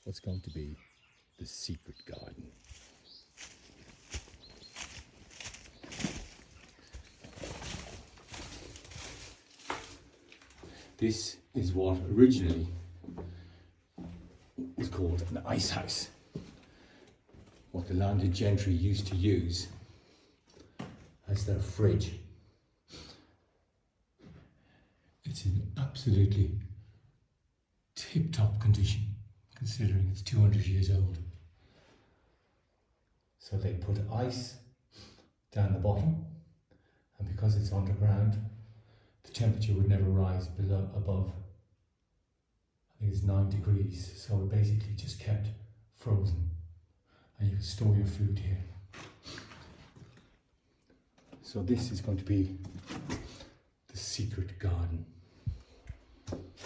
what's going to be the secret garden. This is what originally was called an ice house. What the landed gentry used to use as their fridge. It's in absolutely tip-top condition, considering it's 200 years old. So they put ice down the bottom, and because it's underground, the temperature would never rise above, I think it's 9 degrees, so it basically just kept frozen, and you could store your food here. So this is going to be the secret garden.